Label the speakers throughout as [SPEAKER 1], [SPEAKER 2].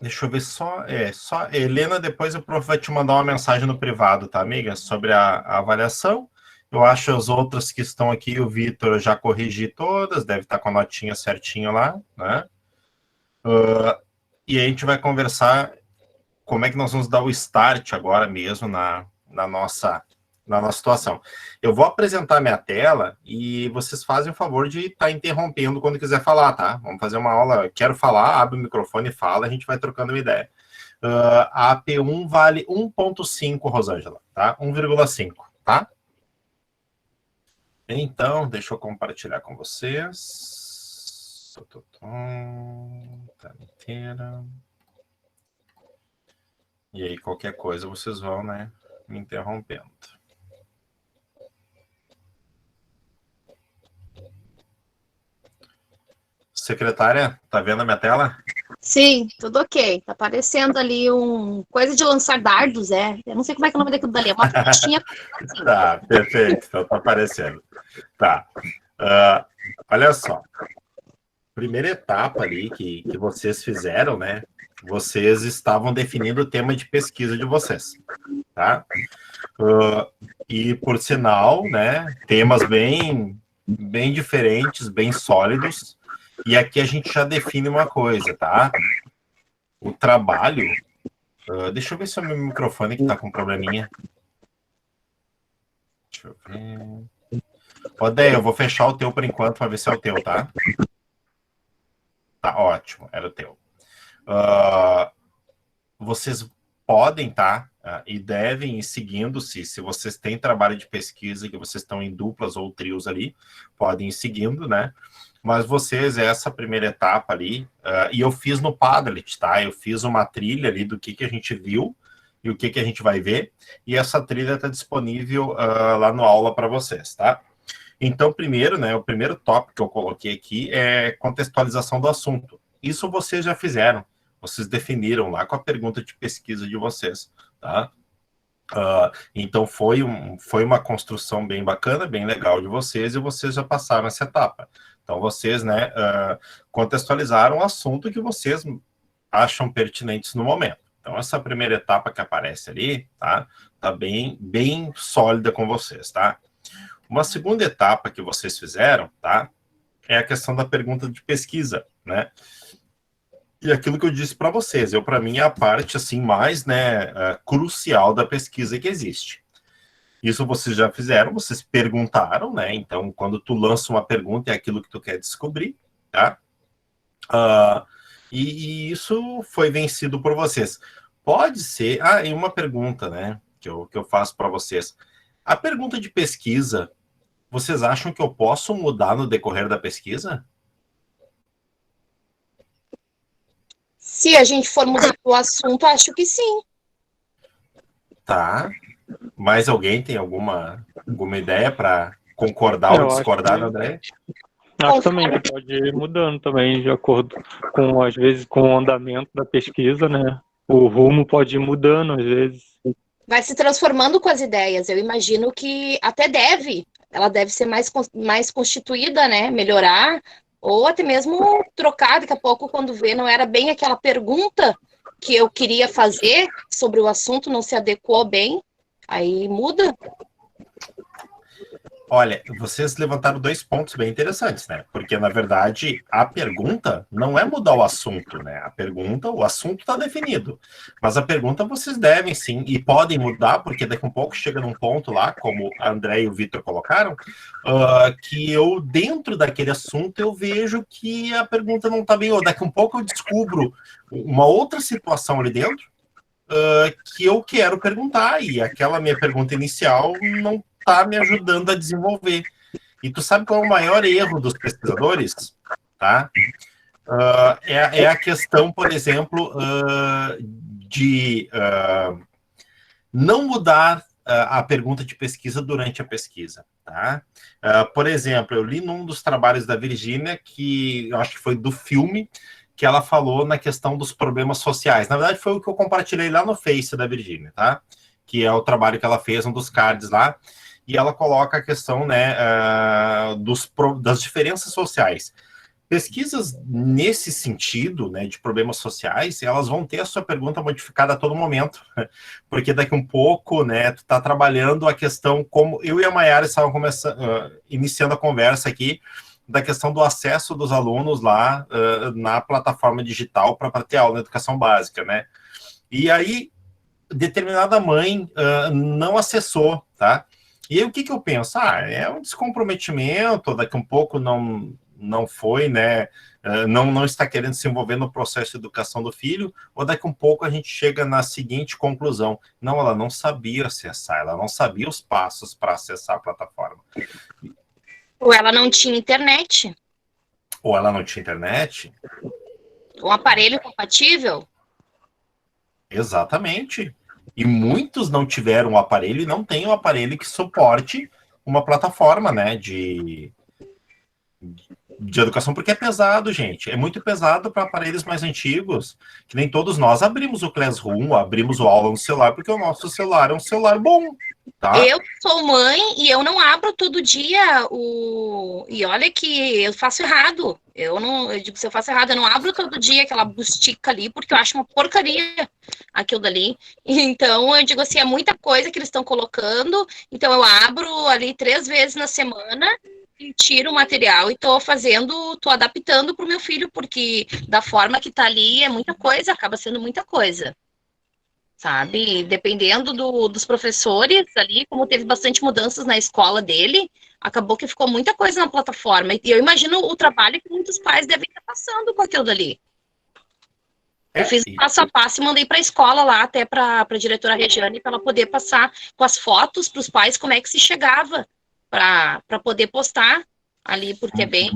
[SPEAKER 1] Deixa eu ver só Helena, depois o prof vai te mandar uma mensagem no privado, tá, amiga? Sobre a avaliação. Eu acho as outras que estão aqui, o Vitor, eu já corrigi todas, deve estar com a notinha certinha lá, né? E a gente vai conversar como é que nós vamos dar o start agora mesmo na nossa situação. Eu vou apresentar minha tela e vocês fazem o favor de estar interrompendo quando quiser falar, tá? Vamos fazer uma aula, quero falar, abre o microfone e fala, a gente vai trocando uma ideia. A AP1 vale 1,5, Rosângela, tá? 1,5, tá? Então, deixa eu compartilhar com vocês. Tá inteira. E aí, qualquer coisa, vocês vão, né, me interrompendo. Secretária, tá vendo a minha tela?
[SPEAKER 2] Sim, tudo ok. Tá aparecendo ali coisa de lançar dardos, Eu não sei como é que é o nome daquilo dali, é uma flechinha.
[SPEAKER 1] Tá, perfeito. Então tá aparecendo. Tá. Olha só. Primeira etapa ali que vocês fizeram, né? Vocês estavam definindo o tema de pesquisa de vocês, tá? E, por sinal, né? Temas bem diferentes, bem sólidos. E aqui a gente já define uma coisa, tá? O trabalho... deixa eu ver se é o meu microfone que tá com probleminha. Deixa eu ver... Odeia, eu vou fechar o teu por enquanto para ver se é o teu, tá? Tá ótimo, era o teu. Vocês podem, tá? E devem ir seguindo, se vocês têm trabalho de pesquisa, que vocês estão em duplas ou trios ali, podem ir seguindo, né? Mas vocês, essa primeira etapa ali, e eu fiz no Padlet, tá? Eu fiz uma trilha ali do que a gente viu e o que a gente vai ver, e essa trilha está disponível lá no aula para vocês, tá? Então, primeiro, né, o primeiro tópico que eu coloquei aqui é contextualização do assunto. Isso vocês já fizeram, vocês definiram lá com a pergunta de pesquisa de vocês, tá? Então, foi uma construção bem bacana, bem legal de vocês, e vocês já passaram essa etapa. Então, vocês, né, contextualizaram o assunto que vocês acham pertinentes no momento. Então, essa primeira etapa que aparece ali, tá bem sólida com vocês, tá? Uma segunda etapa que vocês fizeram, tá? É a questão da pergunta de pesquisa, né? E aquilo que eu disse para vocês, para mim, é a parte, assim, mais, né, crucial da pesquisa que existe. Isso vocês já fizeram, vocês perguntaram, né? Então, quando tu lança uma pergunta, é aquilo que tu quer descobrir, tá? E isso foi vencido por vocês. Pode ser... e uma pergunta, né, que eu faço para vocês. A pergunta de pesquisa, vocês acham que eu posso mudar no decorrer da pesquisa?
[SPEAKER 2] Se a gente for mudar o assunto, acho que sim.
[SPEAKER 1] Tá. Mais alguém tem alguma ideia para concordar ou discordar, André?
[SPEAKER 3] Acho também que pode ir mudando também, de acordo com, às vezes, com o andamento da pesquisa, né? O rumo pode ir mudando, às vezes.
[SPEAKER 2] Vai se transformando com as ideias. Eu imagino que até ela deve ser mais constituída, né? Melhorar, ou até mesmo trocar daqui a pouco, quando vê, não era bem aquela pergunta que eu queria fazer sobre o assunto, não se adequou bem, aí muda.
[SPEAKER 1] Olha, vocês levantaram 2 pontos bem interessantes, né? Porque, na verdade, a pergunta não é mudar o assunto, né? O assunto está definido. Mas a pergunta vocês devem, sim, e podem mudar, porque daqui a um pouco chega num ponto lá, como a André e o Vitor colocaram, que eu, dentro daquele assunto, eu vejo que a pergunta não está bem, ou daqui a um pouco eu descubro uma outra situação ali dentro, que eu quero perguntar, e aquela minha pergunta inicial não está me ajudando a desenvolver. E tu sabe qual é o maior erro dos pesquisadores? Tá? É a questão, por exemplo, de não mudar a pergunta de pesquisa durante a pesquisa. Tá? Por exemplo, eu li num dos trabalhos da Virgínia, que eu acho que foi do filme, que ela falou na questão dos problemas sociais. Na verdade, foi o que eu compartilhei lá no Face da Virgínia, tá? Que é o trabalho que ela fez, um dos cards lá, e ela coloca a questão, né, das diferenças sociais. Pesquisas nesse sentido, né, de problemas sociais, elas vão ter a sua pergunta modificada a todo momento, porque daqui um pouco, né, tu está trabalhando a questão, como eu e a Mayara estavam iniciando a conversa aqui, da questão do acesso dos alunos lá na plataforma digital para ter aula na educação básica, né? E aí, determinada mãe não acessou, tá? E aí, o que eu penso? É um descomprometimento, daqui um pouco não foi, né? Não está querendo se envolver no processo de educação do filho, ou daqui um pouco a gente chega na seguinte conclusão: não, ela não sabia acessar, ela não sabia os passos para acessar a plataforma.
[SPEAKER 2] Ou ela não tinha internet.
[SPEAKER 1] Ou ela não tinha internet.
[SPEAKER 2] Um aparelho compatível.
[SPEAKER 1] Exatamente. E muitos não tiveram o aparelho e não têm o aparelho que suporte uma plataforma, né, de educação, porque é pesado, gente. É muito pesado para aparelhos mais antigos, que nem todos nós abrimos o Classroom, abrimos o aula no celular, porque o nosso celular é um celular bom, tá?
[SPEAKER 2] Eu sou mãe e eu não abro todo dia E olha que eu faço errado. Eu digo, se eu faço errado, eu não abro todo dia aquela bustica ali, porque eu acho uma porcaria aquilo dali. Então, eu digo assim, é muita coisa que eles estão colocando, então eu abro ali 3 vezes na semana e tiro o material e tô adaptando para o meu filho, porque da forma que tá ali é muita coisa, acaba sendo muita coisa. Sabe? Dependendo dos professores ali, como teve bastante mudanças na escola dele, acabou que ficou muita coisa na plataforma. E eu imagino o trabalho que muitos pais devem estar passando com aquilo dali. Eu fiz passo a passo e mandei para a escola lá, até para a diretora Regiane, para ela poder passar com as fotos para os pais como é que se chegava para poder postar ali, porque é bem...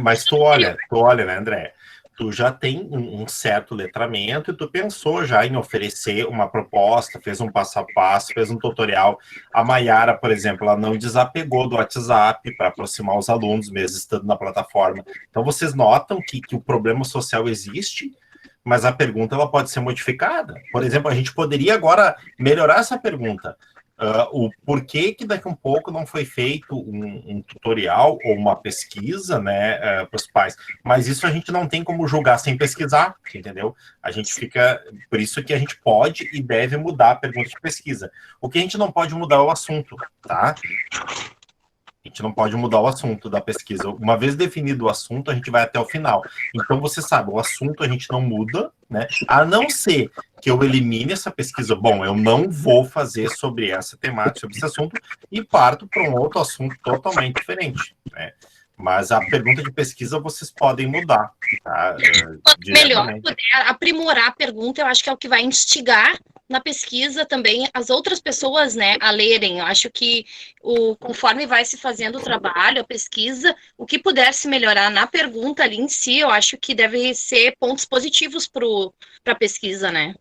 [SPEAKER 1] Mas tu olha, né, André? Tu já tem um certo letramento e tu pensou já em oferecer uma proposta, fez um passo a passo, fez um tutorial. A Mayara, por exemplo, ela não desapegou do WhatsApp para aproximar os alunos, mesmo estando na plataforma. Então, vocês notam que o problema social existe, mas a pergunta ela pode ser modificada. Por exemplo, a gente poderia agora melhorar essa pergunta. O porquê que daqui a um pouco não foi feito um tutorial ou uma pesquisa, né, para os pais. Mas isso a gente não tem como julgar sem pesquisar, entendeu? A gente fica... Por isso que a gente pode e deve mudar a pergunta de pesquisa. O que a gente não pode mudar é o assunto, tá? A gente não pode mudar o assunto da pesquisa. Uma vez definido o assunto, a gente vai até o final. Então, você sabe, o assunto a gente não muda, né? A não ser que eu elimine essa pesquisa. Bom, eu não vou fazer sobre essa temática, sobre esse assunto, e parto para um outro assunto totalmente diferente, né? Mas a pergunta de pesquisa vocês podem mudar, tá?
[SPEAKER 2] Quanto melhor puder aprimorar a pergunta, eu acho que é o que vai instigar na pesquisa também as outras pessoas, né, a lerem. Eu acho que conforme vai se fazendo o trabalho, a pesquisa, o que puder se melhorar na pergunta ali em si, eu acho que deve ser pontos positivos para a pesquisa, né?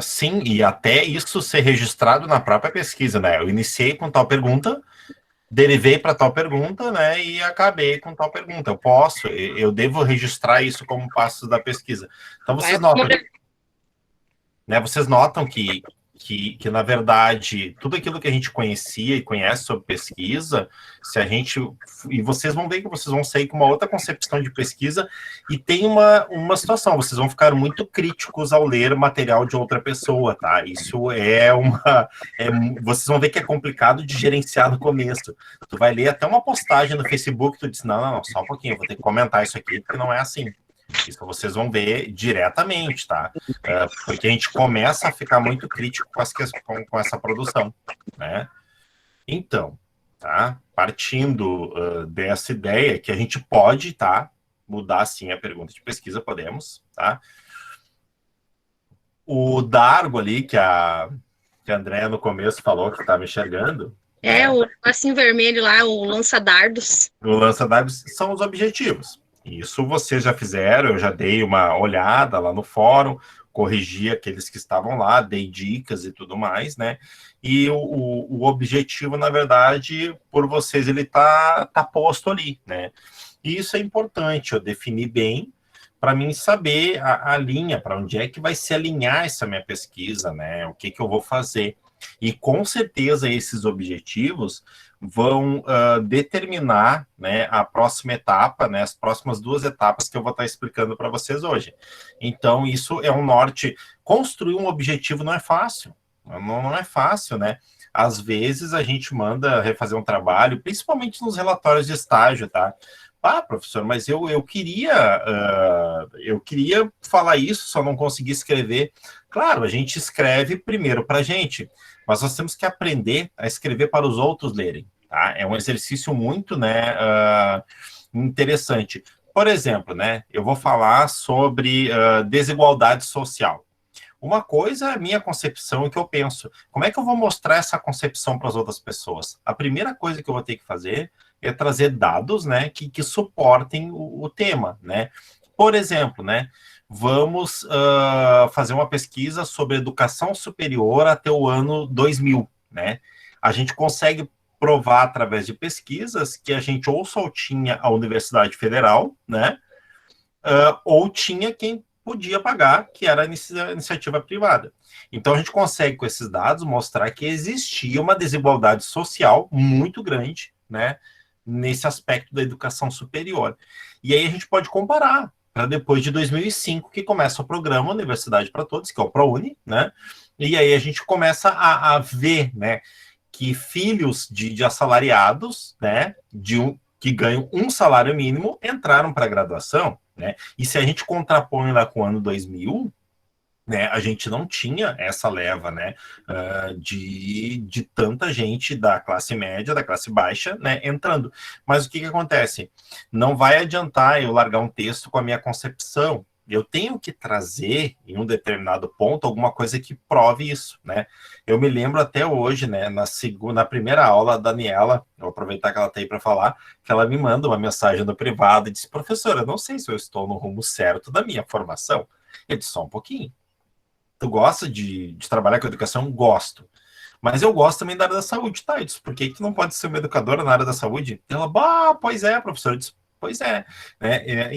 [SPEAKER 1] Sim, e até isso ser registrado na própria pesquisa, né? Eu iniciei com tal pergunta, derivei para tal pergunta, né, e acabei com tal pergunta. Eu devo registrar isso como passos da pesquisa. Então, vocês notam que, na verdade, tudo aquilo que a gente conhecia e conhece sobre pesquisa, e vocês vão ver que vocês vão sair com uma outra concepção de pesquisa, e tem uma situação, vocês vão ficar muito críticos ao ler material de outra pessoa, tá? Isso vocês vão ver que é complicado de gerenciar no começo. Tu vai ler até uma postagem no Facebook, tu diz, não, só um pouquinho, eu vou ter que comentar isso aqui, porque não é assim. Isso vocês vão ver diretamente, tá? Porque a gente começa a ficar muito crítico com essa produção, né? Então, tá? Partindo dessa ideia que a gente pode, tá? Mudar, sim, a pergunta de pesquisa, podemos, tá? O Dargo ali, que a Andréa no começo falou que estava enxergando.
[SPEAKER 2] O assim vermelho lá, o lança-dardos.
[SPEAKER 1] O lança-dardos são os objetivos. Isso vocês já fizeram, eu já dei uma olhada lá no fórum, corrigi aqueles que estavam lá, dei dicas e tudo mais, né? E o objetivo, na verdade, por vocês, ele tá posto ali, né? E isso é importante, eu definir bem, para mim saber a linha, para onde é que vai se alinhar essa minha pesquisa, né? O que eu vou fazer. E com certeza esses objetivos vão determinar, né, a próxima etapa, né, as próximas 2 etapas que eu vou estar explicando para vocês hoje. Então, isso é um norte. Construir um objetivo não é fácil, não é fácil, né? Às vezes a gente manda refazer um trabalho, principalmente nos relatórios de estágio, tá? Ah, professor, mas eu queria falar isso, só não consegui escrever. Claro, a gente escreve primeiro para a gente, mas nós temos que aprender a escrever para os outros lerem, tá? É um exercício muito, né, interessante. Por exemplo, né, eu vou falar sobre desigualdade social. Uma coisa é a minha concepção e o que eu penso. Como é que eu vou mostrar essa concepção para as outras pessoas? A primeira coisa que eu vou ter que fazer é trazer dados, né, que suportem o tema, né? Por exemplo, né, vamos fazer uma pesquisa sobre educação superior até o ano 2000, né? A gente consegue provar através de pesquisas que a gente ou só tinha a Universidade Federal, né, ou tinha quem podia pagar, que era a iniciativa privada. Então, a gente consegue, com esses dados, mostrar que existia uma desigualdade social muito grande, né, nesse aspecto da educação superior. E aí a gente pode comparar para depois de 2005, que começa o programa Universidade para Todos, que é o ProUni, né, e aí a gente começa a ver, né, que filhos de assalariados, né, que ganham um salário mínimo, entraram para a graduação, né? E se a gente contrapõe lá com o ano 2000, né, a gente não tinha essa leva, né, de tanta gente da classe média, da classe baixa, né, entrando. Mas o que acontece? Não vai adiantar eu largar um texto com a minha concepção. Eu tenho que trazer, em um determinado ponto, alguma coisa que prove isso, né? Eu me lembro até hoje, né, na primeira aula, a Daniela, eu vou aproveitar que ela está aí para falar, que ela me manda uma mensagem no privado e diz, professora, eu não sei se eu estou no rumo certo da minha formação. Eu disse, só um pouquinho. Tu gosta de trabalhar com educação? Gosto. Mas eu gosto também da área da saúde, tá? Eu disse, por que que não pode ser uma educadora na área da saúde? Ela, pois é, professor. Eu disse, pois é. Né?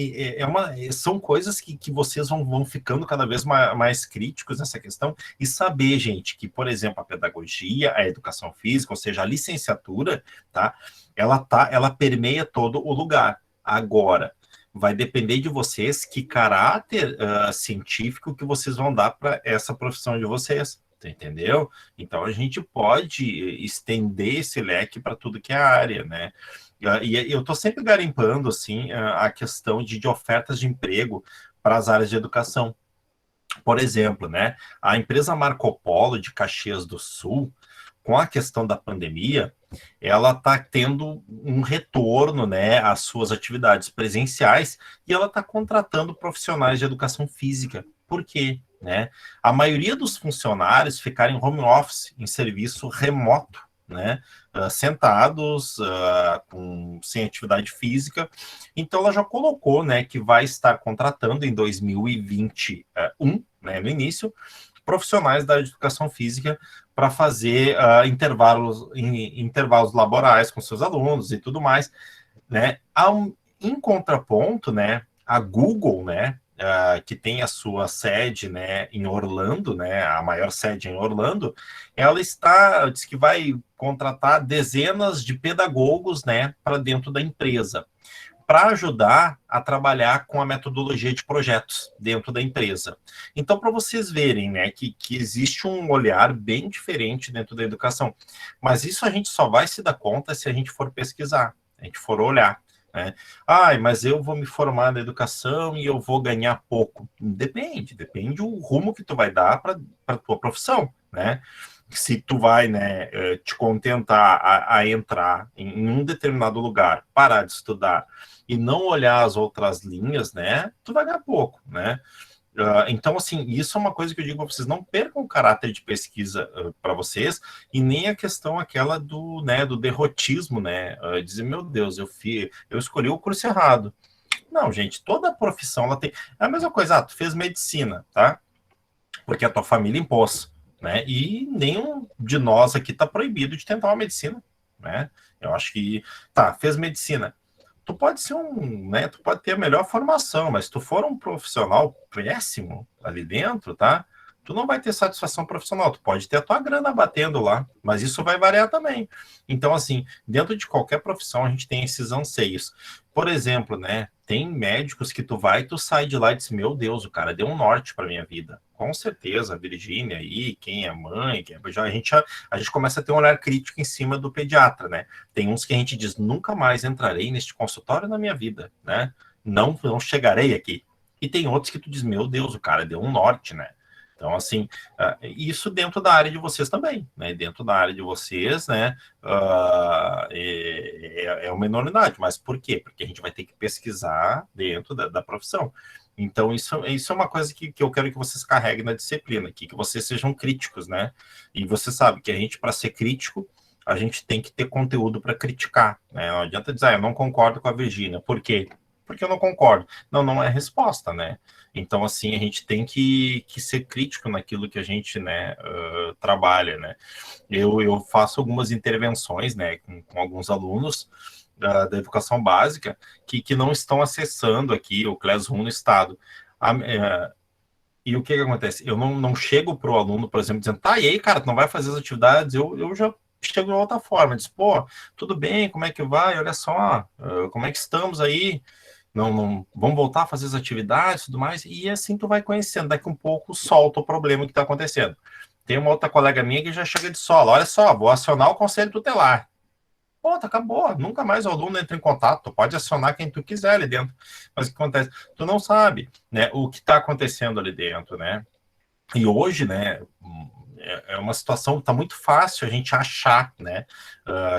[SPEAKER 1] São coisas que vocês vão ficando cada vez mais críticos nessa questão e saber, gente, que, por exemplo, a pedagogia, a educação física, ou seja, a licenciatura, tá? Ela permeia todo o lugar. Agora, vai depender de vocês que caráter científico que vocês vão dar para essa profissão de vocês, entendeu? Então a gente pode estender esse leque para tudo que é área, né? E eu estou sempre garimpando assim a questão de ofertas de emprego para as áreas de educação. Por exemplo, né? A empresa Marco Polo de Caxias do Sul, com a questão da pandemia, ela está tendo um retorno, né, às suas atividades presenciais e ela está contratando profissionais de educação física. Por quê? Né? A maioria dos funcionários ficaram em home office, em serviço remoto, né, sentados, sem atividade física. Então, ela já colocou, né, que vai estar contratando em 2021, né, no início, profissionais da educação física para fazer intervalos laborais com seus alunos e tudo mais, né? Em contraponto, né, a Google, né, que tem a sua sede, né, em Orlando, né, a maior sede em Orlando, ela diz que vai contratar dezenas de pedagogos, né, para dentro da empresa, para ajudar a trabalhar com a metodologia de projetos dentro da empresa. Então, para vocês verem, né, que existe um olhar bem diferente dentro da educação. Mas isso a gente só vai se dar conta se a gente for pesquisar, a gente for olhar. Né? Mas eu vou me formar na educação e eu vou ganhar pouco. Depende o rumo que tu vai dar para a tua profissão, né? Se tu vai, né, te contentar a entrar em um determinado lugar, parar de estudar e não olhar as outras linhas, né, tu vai ganhar pouco, né? Então, assim, isso é uma coisa que eu digo para vocês, não percam o caráter de pesquisa para vocês e nem a questão aquela do derrotismo, né? Dizer, meu Deus, eu escolhi o curso errado. Não, gente, toda profissão, ela tem... É a mesma coisa, tu fez medicina, tá? Porque a tua família impôs. Né? E nenhum de nós aqui está proibido de tentar uma medicina, né? Eu acho que, fez medicina. Tu pode ser né? Tu pode ter a melhor formação, mas se tu for um profissional péssimo ali dentro, tá? tu não vai ter satisfação profissional. Tu pode ter a tua grana batendo lá, mas isso vai variar também. Então, assim, dentro de qualquer profissão, a gente tem esses anseios. Por exemplo, né, tem médicos que tu vai e tu sai de lá e diz, meu Deus, o cara deu um norte para minha vida. Com certeza, a Virgínia aí, quem é mãe, a gente começa a ter um olhar crítico em cima do pediatra, né? Tem uns que a gente diz, nunca mais entrarei neste consultório na minha vida, né? Não chegarei aqui. E tem outros que tu diz, meu Deus, o cara deu um norte, né? Então, assim, isso dentro da área de vocês também, né? Dentro da área de vocês, né? É uma minoridade, mas por quê? Porque a gente vai ter que pesquisar dentro da profissão. Então, isso é uma coisa que eu quero que vocês carreguem na disciplina, que vocês sejam críticos, né? E você sabe que a gente, para ser crítico, a gente tem que ter conteúdo para criticar, né? Não adianta dizer, eu não concordo com a Virgínia. Por quê? Porque eu não concordo. Não é resposta, né? Então, assim, a gente tem que ser crítico naquilo que a gente, né, trabalha, né? Eu faço algumas intervenções, né, com alguns alunos da educação básica que não estão acessando aqui o Classroom no estado. E o que acontece? Eu não chego para o aluno, por exemplo, dizendo, tá, e aí, cara, tu não vai fazer as atividades? Eu já chego de outra forma, diz, pô, tudo bem, como é que vai? Olha só, como é que estamos aí? Não, vamos voltar a fazer as atividades e tudo mais, e assim tu vai conhecendo, daqui um pouco solta o problema que está acontecendo. Tem uma outra colega minha que já chega de sola, olha só, vou acionar o conselho tutelar. Pô, tá, acabou, nunca mais o aluno entra em contato, tu pode acionar quem tu quiser ali dentro, mas o que acontece? Tu não sabe, né, o que está acontecendo ali dentro, né, e hoje, né, é uma situação que está muito fácil a gente achar, né,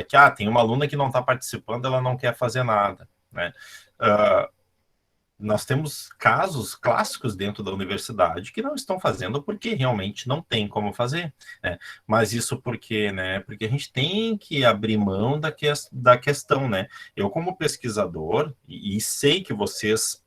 [SPEAKER 1] que tem uma aluna que não está participando, ela não quer fazer nada, né, nós temos casos clássicos dentro da universidade que não estão fazendo porque realmente não tem como fazer, né? Mas isso porque, né? Porque a gente tem que abrir mão da questão, né? Eu, como pesquisador, e sei que vocês,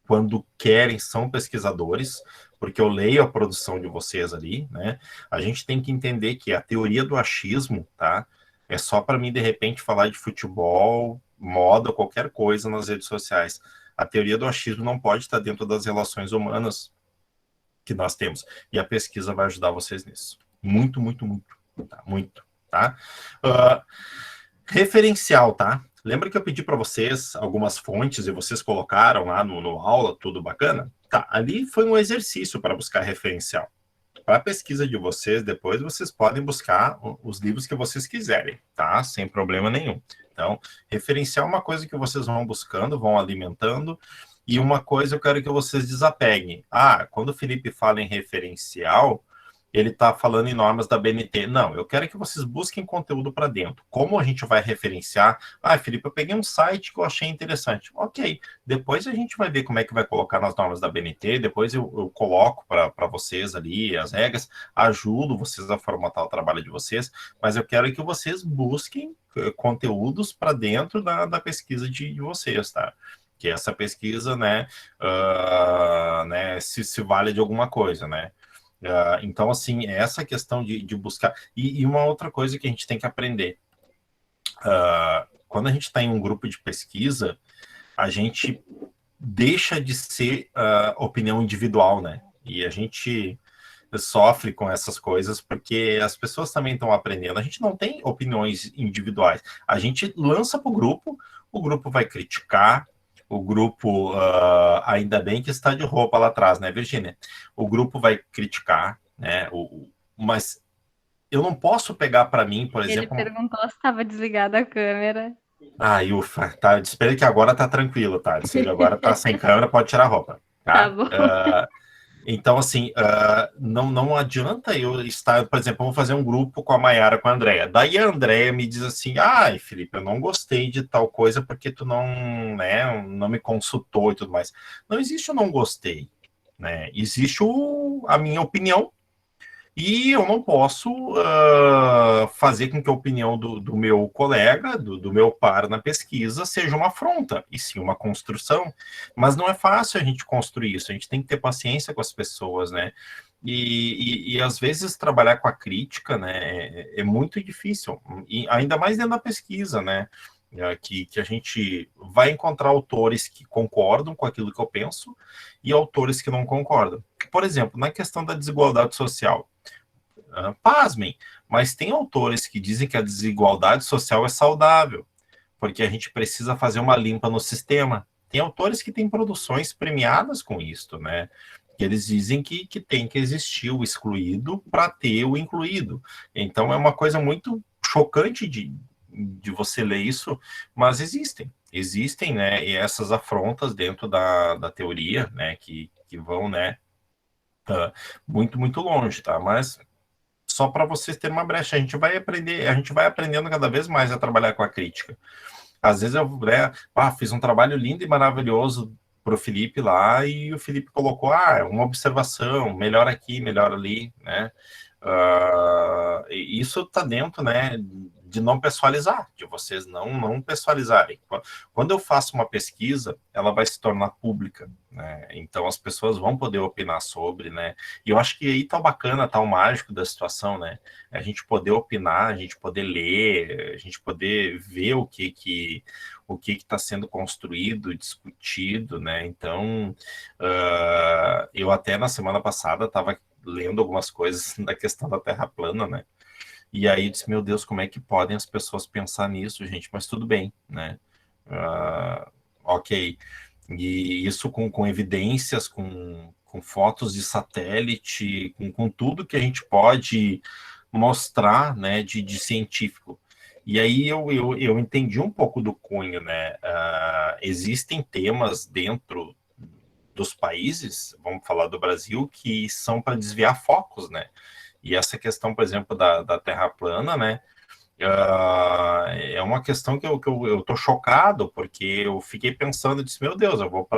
[SPEAKER 1] quando querem, são pesquisadores, porque eu leio a produção de vocês ali, né? A gente tem que entender que a teoria do achismo, tá? É só para mim, de repente, falar de futebol, moda, qualquer coisa nas redes sociais. A teoria do achismo não pode estar dentro das relações humanas que nós temos. E a pesquisa vai ajudar vocês nisso. Muito, muito, muito. Tá? Muito, tá? Referencial, tá? Lembra que eu pedi para vocês algumas fontes e vocês colocaram lá no aula, tudo bacana? Tá, ali foi um exercício para buscar referencial. Para a pesquisa de vocês, depois vocês podem buscar os livros que vocês quiserem, tá? Sem problema nenhum. Então, referencial é uma coisa que vocês vão buscando, vão alimentando, e uma coisa eu quero que vocês desapeguem. Quando o Felipe fala em referencial, ele está falando em normas da BNT. Não, eu quero que vocês busquem conteúdo para dentro. Como a gente vai referenciar? Felipe, eu peguei um site que eu achei interessante. Ok, depois a gente vai ver como é que vai colocar nas normas da BNT, depois eu coloco para vocês ali as regras, ajudo vocês a formatar o trabalho de vocês, mas eu quero que vocês busquem conteúdos para dentro da pesquisa de vocês, tá? Que essa pesquisa, né, se vale de alguma coisa, né? Então, assim, essa questão de buscar... E uma outra coisa que a gente tem que aprender. Quando a gente está em um grupo de pesquisa, a gente deixa de ser opinião individual, né? E a gente sofre com essas coisas porque as pessoas também estão aprendendo. A gente não tem opiniões individuais. A gente lança para o grupo vai criticar, o grupo, ainda bem que está de roupa lá atrás, né, Virgínia? O grupo vai criticar, né? Mas eu não posso pegar para mim, por exemplo...
[SPEAKER 4] Ele perguntou se estava desligada a câmera.
[SPEAKER 1] Ufa, tá. Espero que agora tá tranquilo, tá? Se ele agora tá sem câmera, pode tirar a roupa.
[SPEAKER 4] Tá bom.
[SPEAKER 1] Então, assim, não adianta eu estar, por exemplo, vamos fazer um grupo com a Mayara, com a Andrea. Daí a Andrea me diz assim, Felipe, eu não gostei de tal coisa porque tu não me consultou e tudo mais. Não existe o não gostei, né? Existe a minha opinião e eu não posso fazer com que a opinião do meu colega, do meu par na pesquisa, seja uma afronta, e sim uma construção. Mas não é fácil a gente construir isso, a gente tem que ter paciência com as pessoas, né? E às vezes trabalhar com a crítica, né, é muito difícil, e ainda mais dentro da pesquisa, né? Que a gente vai encontrar autores que concordam com aquilo que eu penso e autores que não concordam. por exemplo, na questão da desigualdade social, pasmem, mas tem autores que dizem que a desigualdade social é saudável, porque a gente precisa fazer uma limpa no sistema. Tem autores que têm produções premiadas com isso, né? Que eles dizem que tem que existir o excluído para ter o incluído. Então é uma coisa muito chocante de você ler isso, mas existem, né, e essas afrontas dentro da teoria, né, que vão, né, muito, muito longe, tá? Mas só para vocês terem uma brecha, a gente vai aprendendo cada vez mais a trabalhar com a crítica. Às vezes eu, né, fiz um trabalho lindo e maravilhoso para o Felipe lá, e o Felipe colocou, uma observação, melhor aqui, melhor ali, né? Isso está dentro, né, de não pessoalizar, de vocês não pessoalizarem. Quando eu faço uma pesquisa, ela vai se tornar pública, né? Então as pessoas vão poder opinar sobre, né? E eu acho que aí tá o bacana, tá o mágico da situação, né? A gente poder opinar, a gente poder ler, a gente poder ver o que está sendo construído, discutido, né? Então, eu até na semana passada estava lendo algumas coisas da questão da Terra plana, né? E aí disse, meu Deus, como é que podem as pessoas pensar nisso, gente? Mas tudo bem, né? Ok. E isso com evidências, com fotos de satélite, com tudo que a gente pode mostrar, né, de científico. E aí eu entendi um pouco do cunho, né? Existem temas dentro dos países, vamos falar do Brasil, que são para desviar focos, né? E essa questão, por exemplo, da Terra plana, né? É uma questão que eu tô chocado, porque eu fiquei pensando, eu disse, meu Deus, eu vou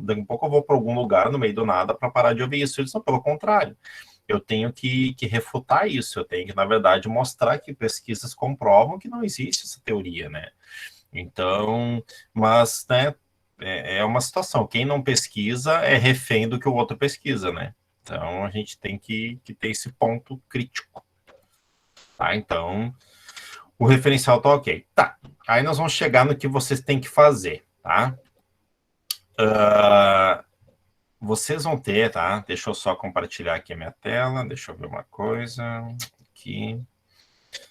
[SPEAKER 1] daqui a pouco eu vou para algum lugar no meio do nada para parar de ouvir isso. Eu disse, não, pelo contrário, eu tenho que refutar isso, eu tenho que, na verdade, mostrar que pesquisas comprovam que não existe essa teoria, né? Então, mas, né, é uma situação, quem não pesquisa é refém do que o outro pesquisa, né? Então, a gente tem que ter esse ponto crítico, tá? Então, o referencial tá ok. Tá, aí nós vamos chegar no que vocês têm que fazer, tá? Vocês vão ter, tá? Deixa eu só compartilhar aqui a minha tela, deixa eu ver uma coisa. Aqui,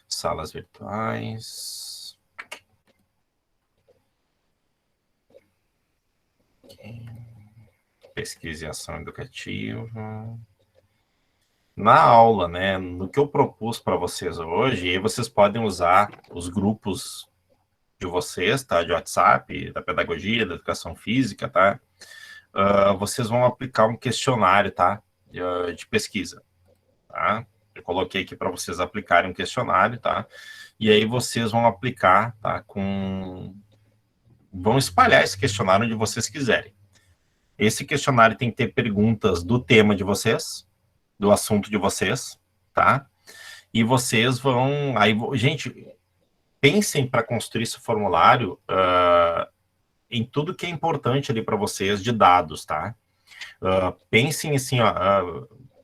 [SPEAKER 1] salas virtuais. Aqui. Pesquisa e ação educativa. Na aula, né, no que eu propus para vocês hoje, aí vocês podem usar os grupos de vocês, tá, de WhatsApp, da pedagogia, da educação física, tá, vocês vão aplicar um questionário, tá, de pesquisa, tá, eu coloquei aqui para vocês aplicarem um questionário, tá, e aí vocês vão aplicar, tá, vão espalhar esse questionário onde vocês quiserem. Esse questionário tem que ter perguntas do tema de vocês, do assunto de vocês, tá? E vocês vão... Aí, gente, pensem para construir esse formulário em tudo que é importante ali para vocês de dados, tá? Pensem assim,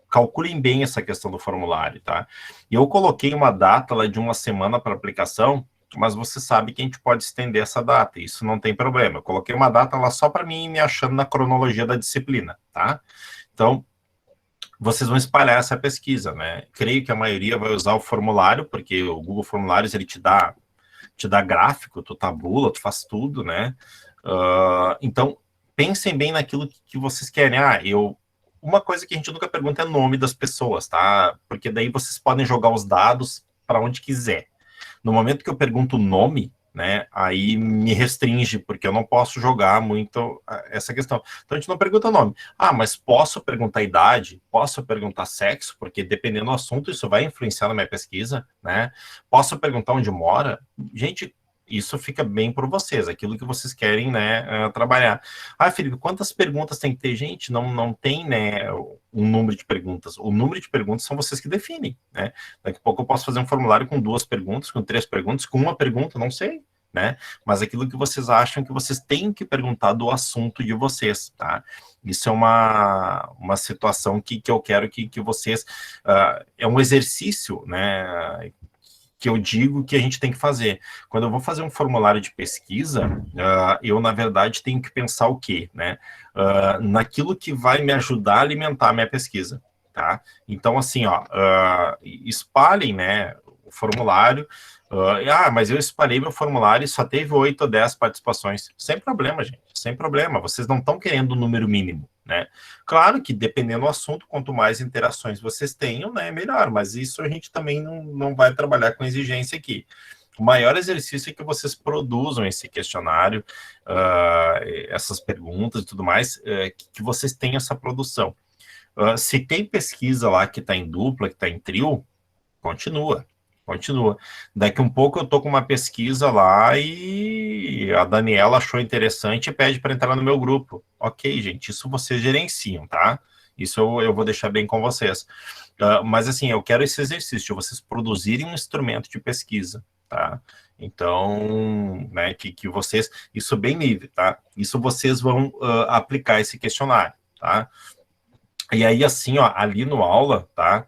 [SPEAKER 1] calculem bem essa questão do formulário, tá? E eu coloquei uma data lá de uma semana para aplicação, mas você sabe que a gente pode estender essa data, isso não tem problema. Eu coloquei uma data lá só para mim me achando na cronologia da disciplina, tá? Então, vocês vão espalhar essa pesquisa, né? Creio que a maioria vai usar o formulário, porque o Google Formulários, ele te dá gráfico, tu tabula, tu faz tudo, né? Então, pensem bem naquilo que vocês querem. Uma coisa que a gente nunca pergunta é o nome das pessoas, tá? Porque daí vocês podem jogar os dados para onde quiser. No momento que eu pergunto o nome, né, aí me restringe, porque eu não posso jogar muito essa questão. Então a gente não pergunta nome. Mas posso perguntar idade? Posso perguntar sexo? Porque dependendo do assunto, isso vai influenciar na minha pesquisa, né? Posso perguntar onde mora? Gente, isso fica bem por vocês, aquilo que vocês querem, né, trabalhar. Felipe, quantas perguntas tem que ter? Gente, não tem, né, um número de perguntas. O número de perguntas são vocês que definem, né? Daqui a pouco eu posso fazer um formulário com 2 perguntas, com 3 perguntas, com 1 pergunta, não sei, né? Mas aquilo que vocês acham que vocês têm que perguntar do assunto de vocês, tá? Isso é uma situação que eu quero que vocês... é um exercício, né, que eu digo que a gente tem que fazer. Quando eu vou fazer um formulário de pesquisa, eu, na verdade, tenho que pensar o quê, né? Naquilo que vai me ajudar a alimentar a minha pesquisa, tá? Então, assim, ó, espalhem, né, o formulário. Mas eu espalhei meu formulário e só teve 8 ou 10 participações. Sem problema, gente, sem problema. Vocês não estão querendo o número mínimo, né? Claro que, dependendo do assunto, quanto mais interações vocês tenham, né, melhor. Mas isso a gente também não vai trabalhar com exigência aqui. O maior exercício é que vocês produzam esse questionário, essas perguntas e tudo mais, que vocês tenham essa produção. Se tem pesquisa lá que está em dupla, que está em trio, continua. Daqui um pouco eu tô com uma pesquisa lá e a Daniela achou interessante e pede para entrar no meu grupo. Ok, gente, isso vocês gerenciam, tá? Isso eu vou deixar bem com vocês. Mas assim, eu quero esse exercício de vocês produzirem um instrumento de pesquisa, tá? Então, né, que vocês, isso bem livre, tá? Isso vocês vão aplicar esse questionário, tá? E aí, assim, ó, ali no aula, tá?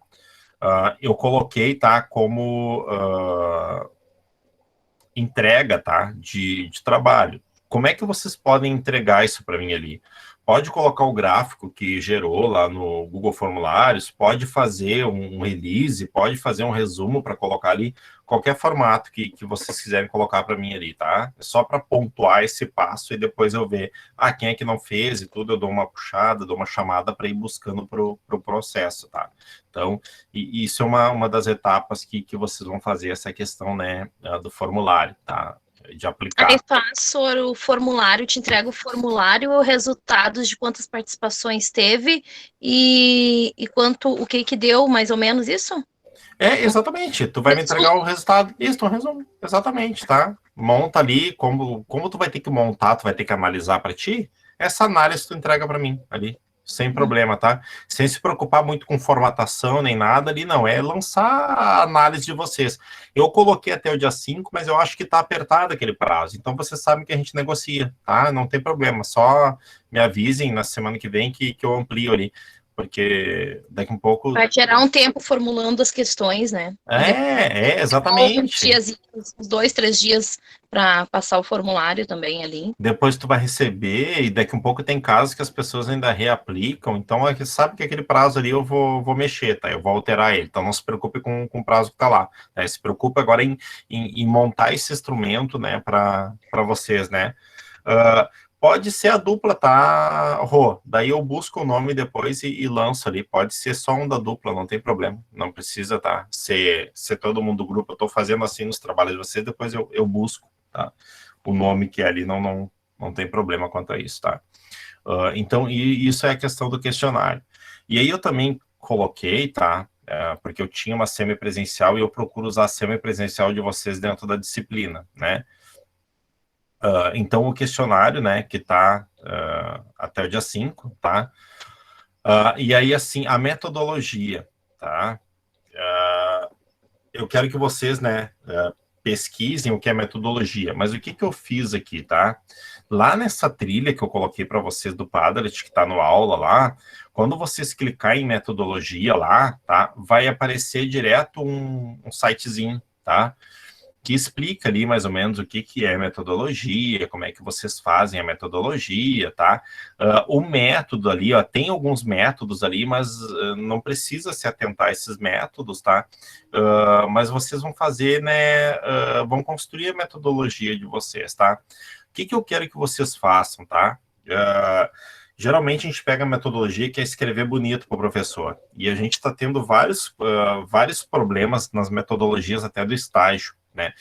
[SPEAKER 1] Eu coloquei, tá, como entrega, tá, de trabalho. Como é que vocês podem entregar isso para mim ali? Pode colocar o gráfico que gerou lá no Google Formulários, pode fazer um release, pode fazer um resumo para colocar ali, qualquer formato que vocês quiserem colocar para mim ali, tá? É só para pontuar esse passo e depois eu ver, quem é que não fez e tudo, eu dou uma puxada, dou uma chamada para ir buscando pro processo, tá? Então, isso é uma das etapas que vocês vão fazer essa questão, né, do formulário, tá? De aplicar.
[SPEAKER 2] Aí faço o formulário, te entrego o formulário, resultados de quantas participações teve e quanto, o que deu, mais ou menos isso?
[SPEAKER 1] Exatamente. Tu vai me entregar o resultado. Isso, um resumo. Exatamente, tá? Monta ali, como tu vai ter que montar, tu vai ter que analisar para ti, essa análise tu entrega para mim ali. Sem problema, tá? Sem se preocupar muito com formatação nem nada ali, não. É lançar a análise de vocês. Eu coloquei até o dia 5, mas eu acho que tá apertado aquele prazo. Então, vocês sabem que a gente negocia, tá? Não tem problema. Só me avisem na semana que vem que eu amplio ali. Porque daqui um pouco...
[SPEAKER 2] Vai gerar um tempo formulando as questões, né?
[SPEAKER 1] Exatamente.
[SPEAKER 2] Uns 2, 3 dias para passar o formulário também ali.
[SPEAKER 1] Depois tu vai receber e daqui um pouco tem casos que as pessoas ainda reaplicam, então sabe que aquele prazo ali eu vou mexer, tá? Eu vou alterar ele, então não se preocupe com o prazo que tá lá, né? Se preocupe agora em montar esse instrumento, né, para vocês, né? Pode ser a dupla, tá, Rô? Daí eu busco o nome depois e lanço ali. Pode ser só um da dupla, não tem problema. Não precisa, tá? Ser todo mundo do grupo. Eu tô fazendo assim nos trabalhos de vocês, depois eu busco, tá? O nome que é ali, não tem problema quanto a isso, tá? Então, isso é a questão do questionário. E aí eu também coloquei, tá? Porque eu tinha uma semipresencial e eu procuro usar a semipresencial de vocês dentro da disciplina, né? Então, o questionário, né, que está até o dia 5, tá? E aí, assim, a metodologia, tá? Eu quero que vocês, né, pesquisem o que é metodologia, mas o que eu fiz aqui, tá? Lá nessa trilha que eu coloquei para vocês do Padlet, que está no aula lá, quando vocês clicar em metodologia lá, tá? Vai aparecer direto um sitezinho, tá? Que explica ali mais ou menos o que é metodologia, como é que vocês fazem a metodologia, tá? O método ali, ó, tem alguns métodos ali, mas não precisa se atentar a esses métodos, tá? Mas vocês vão fazer, né, vão construir a metodologia de vocês, tá? O que eu quero que vocês façam, tá? Geralmente a gente pega a metodologia que é escrever bonito para o professor, e a gente está tendo vários problemas nas metodologias até do estágio, né?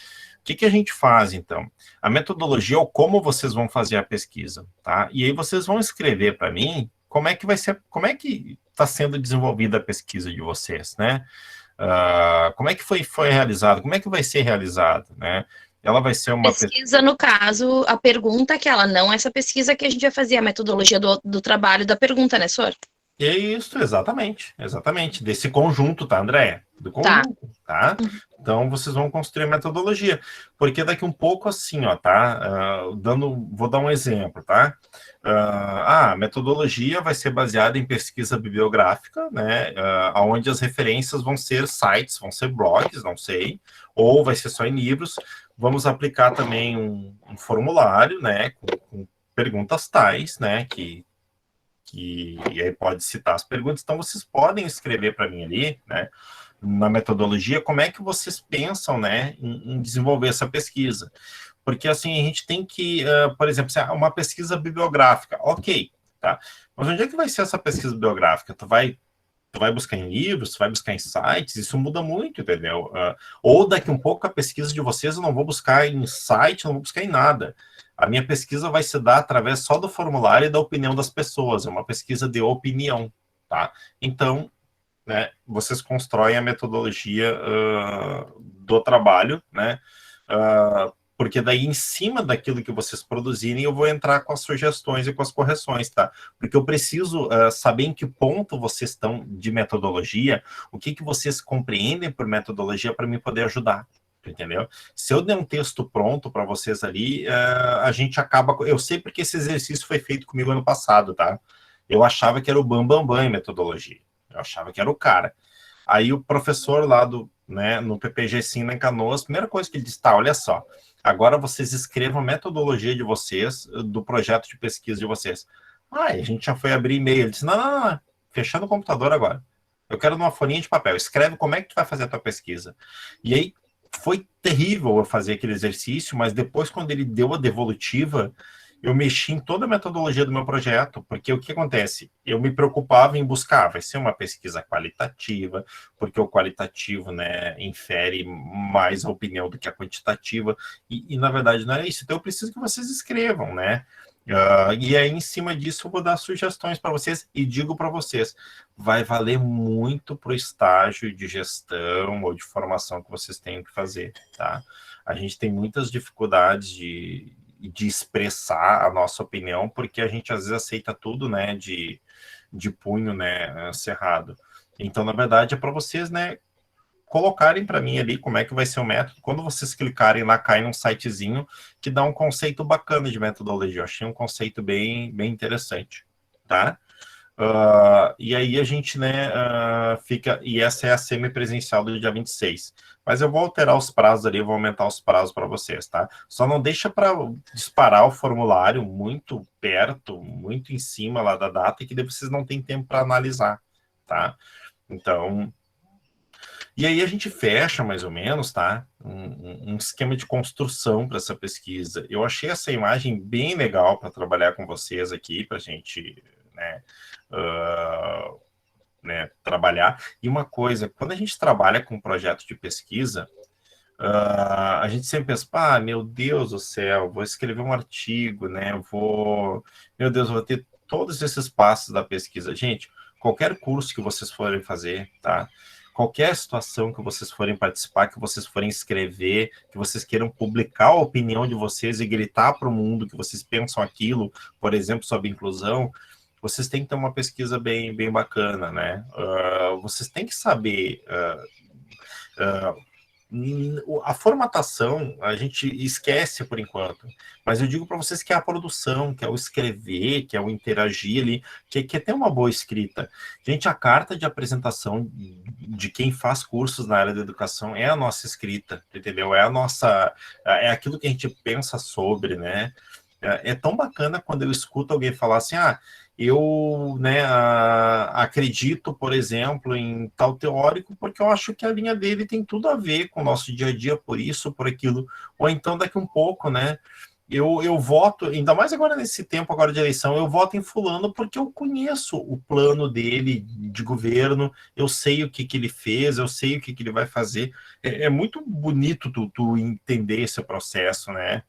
[SPEAKER 1] O que a gente faz, então? A metodologia é o como vocês vão fazer a pesquisa, tá? E aí vocês vão escrever para mim como é que vai ser, como é que está sendo desenvolvida a pesquisa de vocês, né? Como é que foi realizado, como é que vai ser realizado, né? Ela vai ser uma
[SPEAKER 2] pesquisa, no caso, a pergunta que ela não, essa pesquisa que a gente vai fazer, a metodologia do trabalho da pergunta, né, Sor?
[SPEAKER 1] É isso, exatamente. Desse conjunto, tá, Andréia? Do conjunto, tá? Então, vocês vão construir a metodologia. Porque daqui um pouco, assim, ó, tá? Vou dar um exemplo, tá? A metodologia vai ser baseada em pesquisa bibliográfica, né? Onde as referências vão ser sites, vão ser blogs, não sei, ou vai ser só em livros. Vamos aplicar também um formulário, né? Com perguntas tais, né? E aí pode citar as perguntas. Então, vocês podem escrever para mim ali, né, na metodologia, como é que vocês pensam, né, em desenvolver essa pesquisa. Porque, assim, a gente tem que, por exemplo, uma pesquisa bibliográfica, ok, tá? Mas onde é que vai ser essa pesquisa bibliográfica? Tu vai buscar em livros, tu vai buscar em sites, isso muda muito, entendeu? Ou daqui um pouco a pesquisa de vocês eu não vou buscar em site, não vou buscar em nada. A minha pesquisa vai se dar através só do formulário e da opinião das pessoas, é uma pesquisa de opinião, tá? Então, né, vocês constroem a metodologia do trabalho, né? Porque daí, em cima daquilo que vocês produzirem, eu vou entrar com as sugestões e com as correções, tá? Porque eu preciso saber em que ponto vocês estão de metodologia, o que vocês compreendem por metodologia para me poder ajudar, entendeu? Se eu der um texto pronto para vocês ali, a gente acaba... Eu sei porque esse exercício foi feito comigo ano passado, tá? Eu achava que era o bam em metodologia. Eu achava que era o cara. Aí o professor lá no PPG Sim, em Canoas, a primeira coisa que ele disse, tá, olha só, agora vocês escrevam a metodologia de vocês, do projeto de pesquisa de vocês. A gente já foi abrir e-mail. Ele disse, não, fechando o computador agora. Eu quero numa folhinha de papel. Escreve como é que tu vai fazer a tua pesquisa. E aí, foi terrível eu fazer aquele exercício, mas depois, quando ele deu a devolutiva, eu mexi em toda a metodologia do meu projeto, porque o que acontece? Eu me preocupava em buscar, vai ser uma pesquisa qualitativa, porque o qualitativo, né, infere mais a opinião do que a quantitativa, e na verdade não é isso. Então eu preciso que vocês escrevam, né? E aí, em cima disso, eu vou dar sugestões para vocês e digo para vocês, vai valer muito para o estágio de gestão ou de formação que vocês têm que fazer, tá? A gente tem muitas dificuldades de expressar a nossa opinião, porque a gente às vezes aceita tudo, né, de punho, né, cerrado. Então, na verdade, é para vocês, né, colocarem para mim ali como é que vai ser o método. Quando vocês clicarem lá, cai num sitezinho que dá um conceito bacana de metodologia. Eu achei um conceito bem interessante, tá? E aí a gente, né, fica... E essa é a semipresencial do dia 26. Mas eu vou alterar os prazos ali, eu vou aumentar os prazos para vocês, tá? Só não deixa para disparar o formulário muito perto, muito em cima lá da data, que daí vocês não têm tempo para analisar, tá? Então... E aí a gente fecha, mais ou menos, tá? Um esquema de construção para essa pesquisa. Eu achei essa imagem bem legal para trabalhar com vocês aqui, para a gente, né, trabalhar. E uma coisa, quando a gente trabalha com um projeto de pesquisa, a gente sempre pensa, meu Deus do céu, vou escrever um artigo, né? Meu Deus, vou ter todos esses passos da pesquisa. Gente, qualquer curso que vocês forem fazer, tá? Qualquer situação que vocês forem participar, que vocês forem escrever, que vocês queiram publicar a opinião de vocês e gritar para o mundo que vocês pensam aquilo, por exemplo, sobre inclusão, vocês têm que ter uma pesquisa bem bacana, né? Vocês têm que saber... a formatação a gente esquece por enquanto, mas eu digo para vocês que é a produção, que é o escrever, que é o interagir ali, que é ter uma boa escrita. Gente, a carta de apresentação de quem faz cursos na área da educação é a nossa escrita, entendeu? É aquilo que a gente pensa sobre, né? É tão bacana quando eu escuto alguém falar assim, eu, né, acredito, por exemplo, em tal teórico, porque eu acho que a linha dele tem tudo a ver com o nosso dia a dia, por isso, por aquilo. Ou então, daqui um pouco, né, eu voto, ainda mais agora nesse tempo agora de eleição, eu voto em fulano porque eu conheço o plano dele de governo, eu sei o que ele fez, eu sei o que ele vai fazer. É muito bonito tu entender esse processo, né?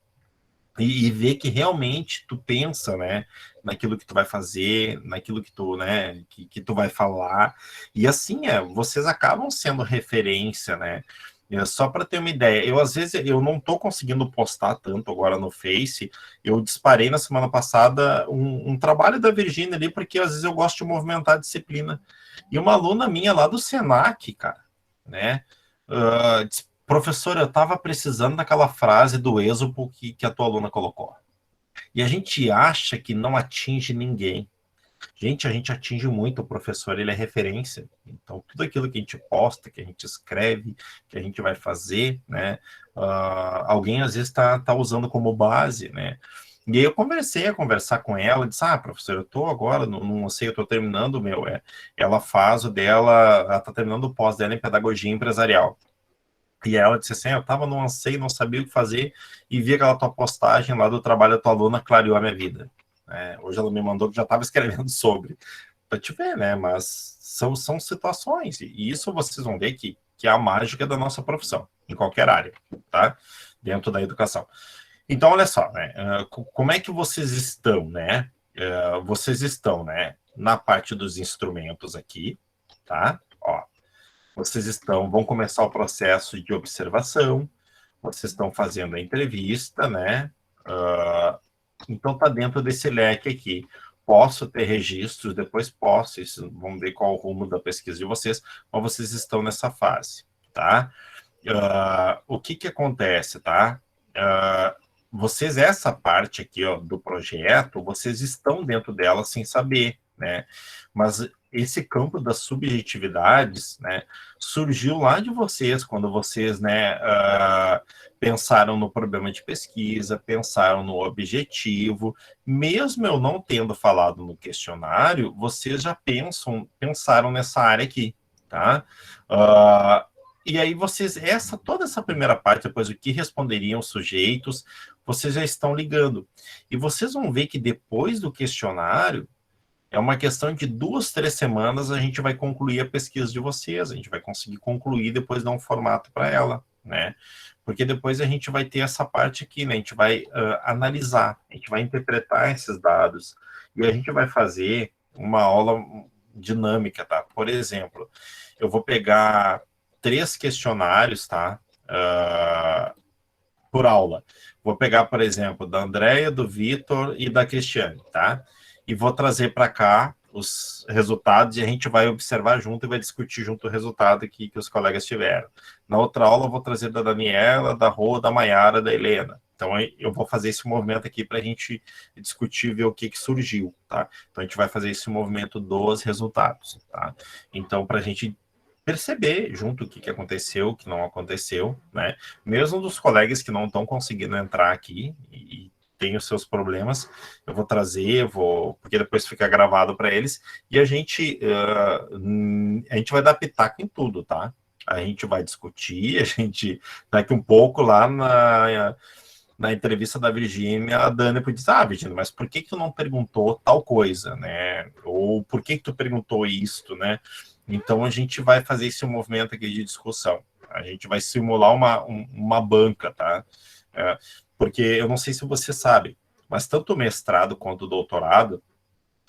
[SPEAKER 1] E ver que realmente tu pensa, né, naquilo que tu vai fazer, naquilo que tu, né, que tu vai falar, e assim, vocês acabam sendo referência, né, Só para ter uma ideia, eu às vezes eu não estou conseguindo postar tanto agora no Face. Eu disparei na semana passada um trabalho da Virgínia ali, porque às vezes eu gosto de movimentar a disciplina. E uma aluna minha lá do Senac, cara, né? Disse, professor, eu estava precisando daquela frase do Êxopo que a tua aluna colocou. E a gente acha que não atinge ninguém. Gente, a gente atinge muito o professor, ele é referência. Então, tudo aquilo que a gente posta, que a gente escreve, que a gente vai fazer, né? Alguém às vezes tá usando como base, né? E aí eu comecei a conversar com ela, disse, professor, eu tô agora, não sei, eu tô terminando o meu, ela faz o dela, ela tá terminando o pós dela em pedagogia empresarial. E ela disse assim, eu tava num anseio, não sabia o que fazer, e vi aquela tua postagem lá do trabalho da tua aluna, clareou a minha vida. Hoje ela me mandou que já estava escrevendo sobre, para te ver, né? Mas são situações, e isso vocês vão ver que é a mágica da nossa profissão, em qualquer área, tá? Dentro da educação. Então, olha só, né? Como é que vocês estão, né? Vocês estão, né? Na parte dos instrumentos aqui, tá? Ó, vocês vão começar o processo de observação, vocês estão fazendo a entrevista, né? Então está dentro desse leque aqui. Posso ter registros, depois posso, vamos ver qual o rumo da pesquisa de vocês, mas vocês estão nessa fase, tá? O que acontece, tá? Vocês, essa parte aqui, ó, do projeto, vocês estão dentro dela sem saber, né? Mas esse campo das subjetividades, né, surgiu lá de vocês, quando vocês, né, pensaram no problema de pesquisa, pensaram no objetivo. Mesmo eu não tendo falado no questionário, vocês já pensaram nessa área aqui, tá? E aí vocês, toda essa primeira parte, depois o que responderiam os sujeitos, vocês já estão ligando. E vocês vão ver que depois do questionário, é uma questão de 2, 3 semanas a gente vai concluir a pesquisa de vocês, a gente vai conseguir concluir depois dar um formato para ela, né? Porque depois a gente vai ter essa parte aqui, né? A gente vai analisar, a gente vai interpretar esses dados e a gente vai fazer uma aula dinâmica, tá? Por exemplo, eu vou pegar 3 questionários, tá? Por aula. Vou pegar, por exemplo, da Andréia, do Vitor e da Cristiane, tá? E vou trazer para cá os resultados e a gente vai observar junto e vai discutir junto o resultado que os colegas tiveram. Na outra aula, eu vou trazer da Daniela, da Rô, da Maiara, da Helena. Então, eu vou fazer esse movimento aqui para a gente discutir e ver o que surgiu, tá? Então, a gente vai fazer esse movimento dos resultados, tá? Então, para a gente perceber junto o que aconteceu, o que não aconteceu, né? Mesmo dos colegas que não estão conseguindo entrar aqui e tem os seus problemas, eu vou trazer, porque depois fica gravado para eles, e a gente vai dar pitaco em tudo, tá? A gente vai discutir, a gente, daqui um pouco lá na entrevista da Virgínia, a Dani diz, Virgínia, mas por que tu não perguntou tal coisa, né? Ou por que tu perguntou isto, né? Então a gente vai fazer esse movimento aqui de discussão. A gente vai simular uma banca, tá? Porque eu não sei se você sabe, mas tanto o mestrado quanto o doutorado,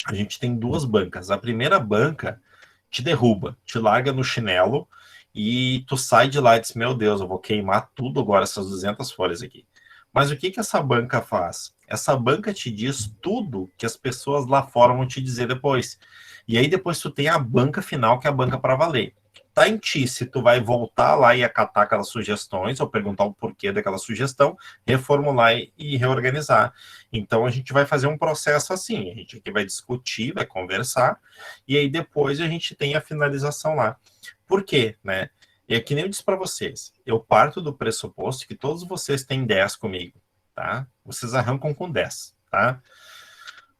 [SPEAKER 1] a gente tem 2 bancas. A primeira banca te derruba, te larga no chinelo e tu sai de lá e diz, meu Deus, eu vou queimar tudo agora, essas 200 folhas aqui. Mas o que essa banca faz? Essa banca te diz tudo que as pessoas lá fora vão te dizer depois. E aí depois tu tem a banca final, que é a banca para valer. Tá em ti se tu vai voltar lá e acatar aquelas sugestões, ou perguntar o porquê daquela sugestão, reformular e reorganizar. Então a gente vai fazer um processo assim, a gente aqui vai discutir, vai conversar, e aí depois a gente tem a finalização lá. Por quê, né? E é que nem eu disse para vocês, eu parto do pressuposto que todos vocês têm 10 comigo, tá? Vocês arrancam com 10, tá?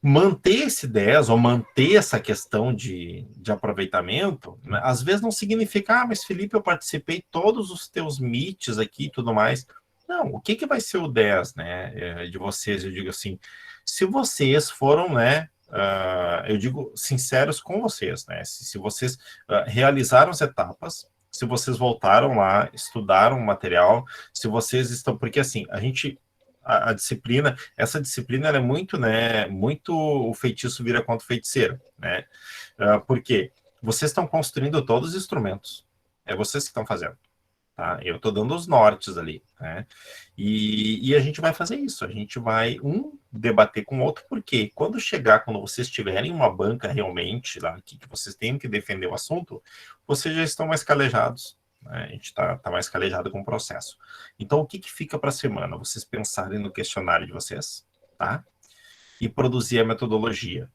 [SPEAKER 1] Manter esse 10 ou manter essa questão de aproveitamento, né, às vezes não significa, mas Felipe, eu participei todos os teus meets aqui e tudo mais. Não, o que vai ser o 10, né, de vocês? Eu digo assim, se vocês foram, né, eu digo sinceros com vocês, né, se vocês realizaram as etapas, se vocês voltaram lá, estudaram o material, se vocês estão, porque assim, a disciplina, essa disciplina ela é muito, né, muito o feitiço vira contra o feiticeiro, né, porque vocês estão construindo todos os instrumentos, é vocês que estão fazendo, tá? Eu estou dando os nortes ali, né? E a gente vai fazer isso, a gente vai, debater com o outro, porque quando vocês tiverem uma banca realmente lá, que vocês tenham que defender o assunto, vocês já estão mais calejados, né? A gente está mais calejado com o processo. Então, o que fica para a semana? Vocês pensarem no questionário de vocês, tá? E produzir a metodologia.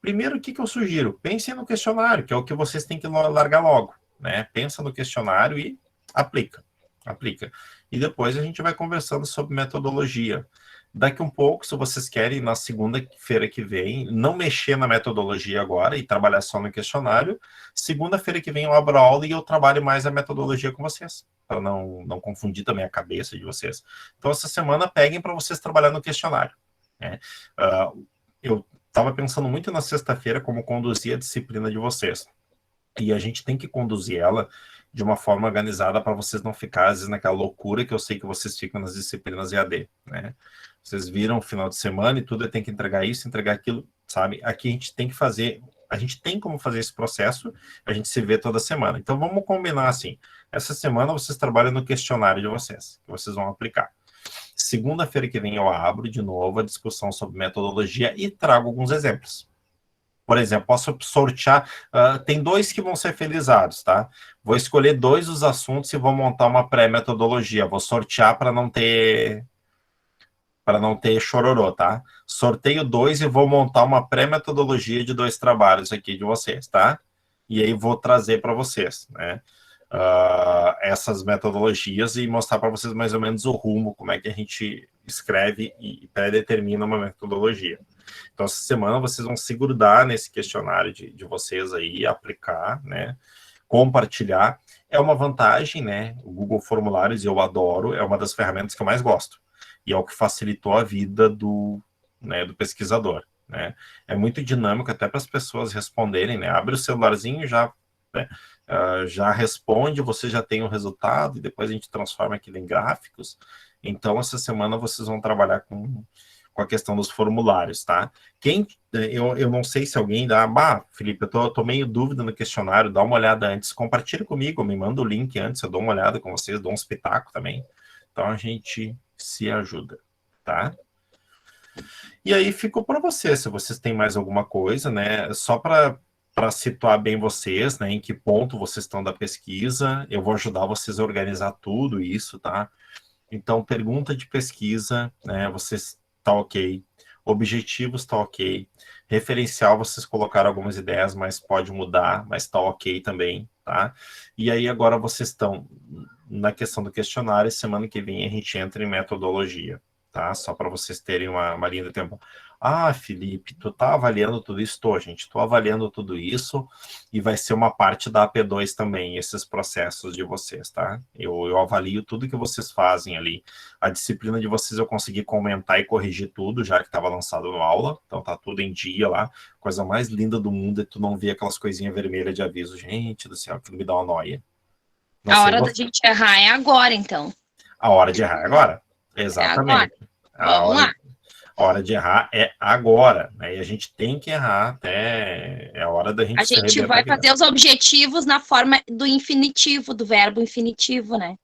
[SPEAKER 1] Primeiro, o que eu sugiro? Pensem no questionário, que é o que vocês têm que largar logo, né? Pensa no questionário e aplica. E depois a gente vai conversando sobre metodologia. Daqui um pouco, se vocês querem, na segunda-feira que vem, não mexer na metodologia agora e trabalhar só no questionário, segunda-feira que vem eu abro a aula e eu trabalho mais a metodologia com vocês, para não confundir também a cabeça de vocês. Então, essa semana, peguem para vocês trabalhar no questionário, né? Eu estava pensando muito na sexta-feira como conduzir a disciplina de vocês. E a gente tem que conduzir ela de uma forma organizada para vocês não ficarem, às vezes, naquela loucura que eu sei que vocês ficam nas disciplinas EAD, né? Vocês viram o final de semana e tudo, tem que entregar isso, entregar aquilo, sabe? Aqui a gente tem que fazer, a gente tem como fazer esse processo, a gente se vê toda semana. Então vamos combinar assim, essa semana vocês trabalham no questionário de vocês, que vocês vão aplicar. Segunda-feira que vem eu abro de novo a discussão sobre metodologia e trago alguns exemplos. Por exemplo, posso sortear, tem 2 que vão ser felizados, tá? Vou escolher 2 dos assuntos e vou montar uma pré-metodologia. Vou sortear para não ter chororô, tá? Sorteio 2 e vou montar uma pré-metodologia de 2 trabalhos aqui de vocês, tá? E aí vou trazer para vocês, né? Essas metodologias e mostrar para vocês mais ou menos o rumo, como é que a gente escreve e pré-determina uma metodologia. Então, essa semana vocês vão se grudar nesse questionário de vocês aí, aplicar, né? Compartilhar. É uma vantagem, né? O Google Formulários eu adoro, é uma das ferramentas que eu mais gosto. E é o que facilitou a vida do pesquisador, né? É muito dinâmico até para as pessoas responderem, né? Abre o celularzinho e já responde, você já tem o resultado e depois a gente transforma aquilo em gráficos. Então, essa semana vocês vão trabalhar com a questão dos formulários, tá? Eu não sei se alguém dá... Felipe, eu tô meio dúvida no questionário, dá uma olhada antes, compartilha comigo, me manda o link antes, eu dou uma olhada com vocês, dou um espetáculo também. Então, a gente se ajuda, tá? E aí, ficou para vocês, se vocês têm mais alguma coisa, né? Só para situar bem vocês, né? Em que ponto vocês estão da pesquisa, eu vou ajudar vocês a organizar tudo isso, tá? Então, pergunta de pesquisa, né? Vocês tá ok. Objetivos tá ok. Referencial, vocês colocaram algumas ideias, mas pode mudar, mas tá ok também, tá? E aí, agora vocês estão na questão do questionário, semana que vem a gente entra em metodologia, tá? Só para vocês terem uma linha de tempo. Felipe, tu tá avaliando tudo isso? Tô, gente, tô avaliando tudo isso e vai ser uma parte da AP2 também, esses processos de vocês, tá? Eu avalio tudo que vocês fazem ali. A disciplina de vocês eu consegui comentar e corrigir tudo, já que estava lançado na aula, então tá tudo em dia lá. Coisa mais linda do mundo é tu não ver aquelas coisinhas vermelhas de aviso. Gente do céu, aquilo me dá uma noia.
[SPEAKER 2] A hora da gente errar é agora, então.
[SPEAKER 1] A hora de errar é agora. Exatamente.
[SPEAKER 2] Vamos lá.
[SPEAKER 1] A hora de errar é agora, né? E a gente tem que errar até... É a hora da gente...
[SPEAKER 2] A gente vai fazer os objetivos na forma do infinitivo, do verbo infinitivo, né?